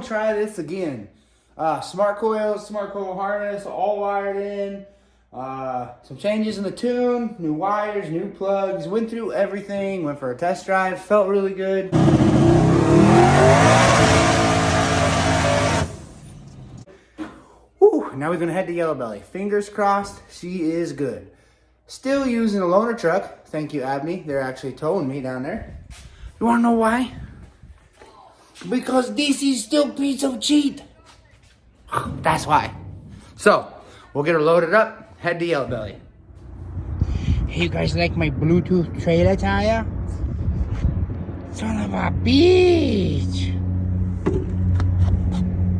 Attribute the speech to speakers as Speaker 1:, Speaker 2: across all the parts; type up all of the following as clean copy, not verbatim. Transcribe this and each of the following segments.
Speaker 1: try this again. Smart coils, smart coil harness, all wired in. Some changes in the tune, new wires, new plugs. Went through everything. Went for a test drive. Felt really good. Whew, now we're gonna head to Yellobelly. Fingers crossed, she is good. Still using a loaner truck. Thank you, Abney. They're actually towing me down there. You wanna know why? Because this is still piece of cheat. That's why. So, we'll get her loaded up, head to Yellowbelly. Hey, you guys like my Bluetooth trailer tire? Son of a bitch.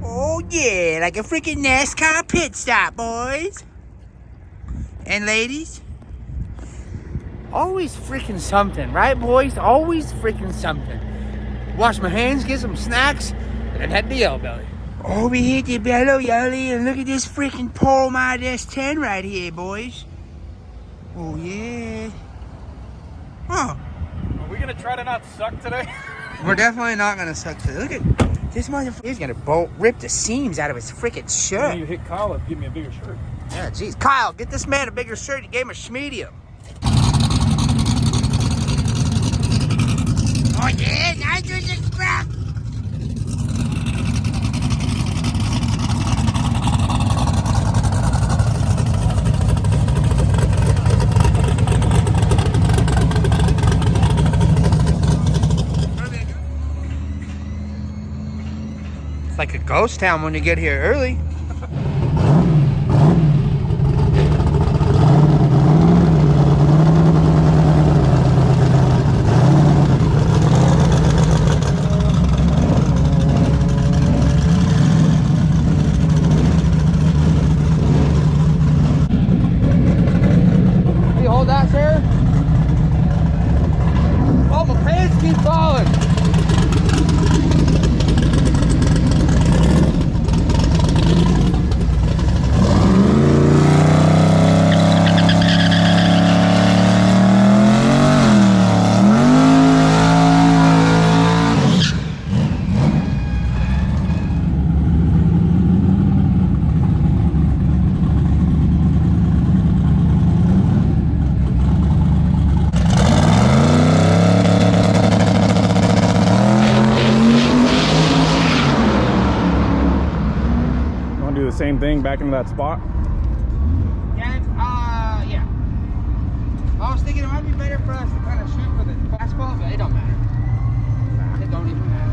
Speaker 1: Oh yeah, like a freaking NASCAR pit stop, boys. And ladies. Always freaking something, right, boys? Always freaking something. Wash my hands, get some snacks, and then head to Yellowbelly. Oh, we hit the bellow, Yelly, and look at this freaking Paul Mod S10 right here, boys. Oh, yeah. Huh.
Speaker 2: Are we gonna try to not suck today?
Speaker 1: We're definitely not gonna suck today. Look at this motherfucker. He's gonna rip the seams out of his freaking shirt.
Speaker 2: When you hit Kyle up, give me a bigger shirt.
Speaker 1: Yeah, jeez. Kyle, get this man a bigger shirt. You gave him a medium. Oh, yeah, nitrogen crap. It's like a ghost town when you get here early. Hold that, sir. Oh, my pants keep falling.
Speaker 2: Same thing back into that spot.
Speaker 1: Yeah. I was thinking it might be better for us to kind of shoot for the fastball, but it don't matter. It don't even matter.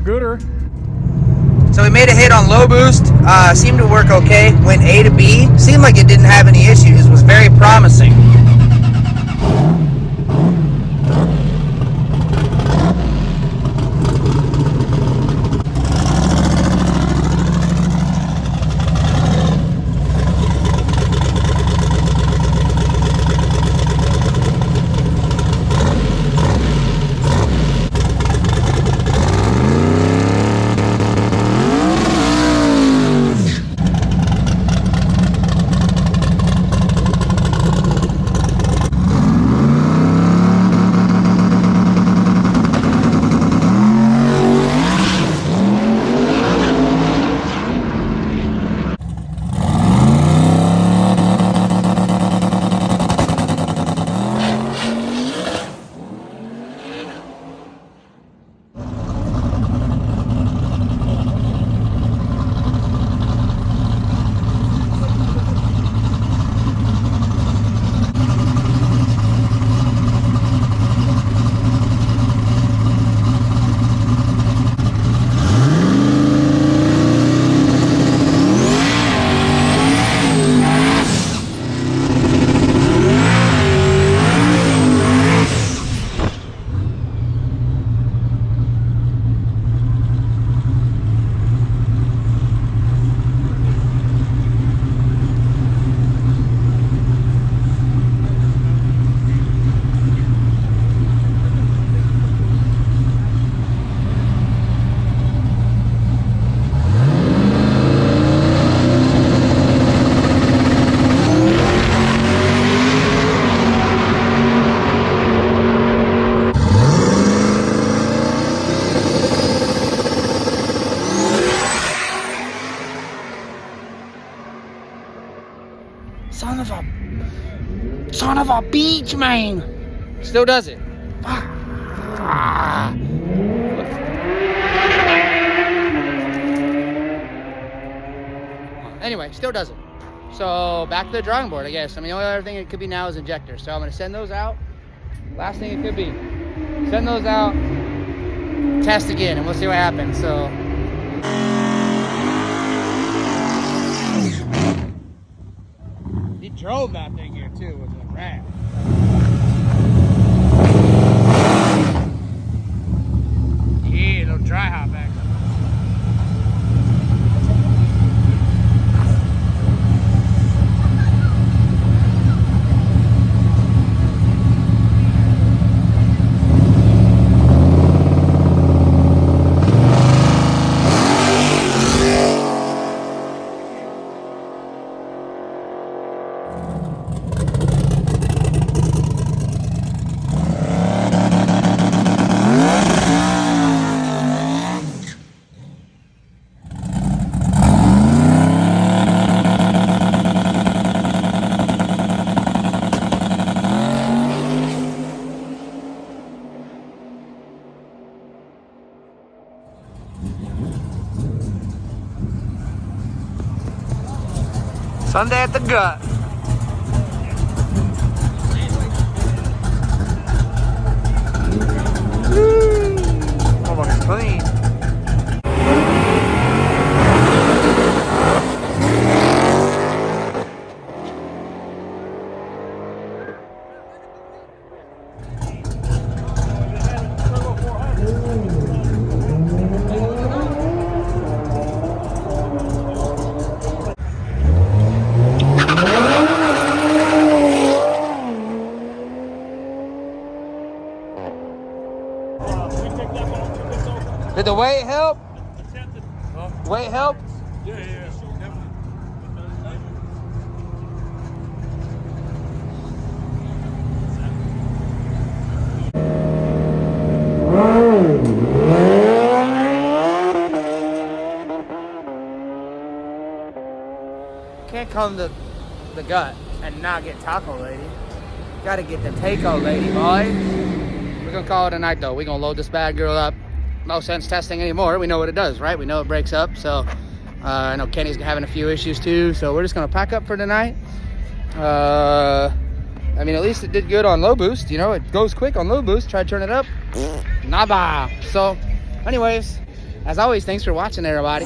Speaker 2: Gooder.
Speaker 1: So we made a hit on low boost, seemed to work okay, went A to B, seemed like it didn't have any issues, was very promising. Son of a beach, man. Still does it. Ah. Anyway, still does it. So back to the drawing board, I guess. I mean, the only other thing it could be now is injectors. So I'm gonna send those out. Last thing it could be, send those out, test again, and we'll see what happens. So. He drove that thing here too, was a rat. Yeah, little dry hop back. Sunday at the gut. Almost clean. Did the weight help? Weight help?
Speaker 2: Yeah, definitely.
Speaker 1: Can't come to the gut and not get Taco Lady. Gotta get the Taco Lady, boys. We're gonna call it a night though. We're gonna load this bad girl up. No sense testing anymore. We know what it does, right? We know it breaks up. So I know Kenny's having a few issues too. So we're just gonna pack up for tonight. I mean, at least it did good on low boost. You know, it goes quick on low boost. Try to turn it up. Nada. So anyways, as always, thanks for watching, everybody.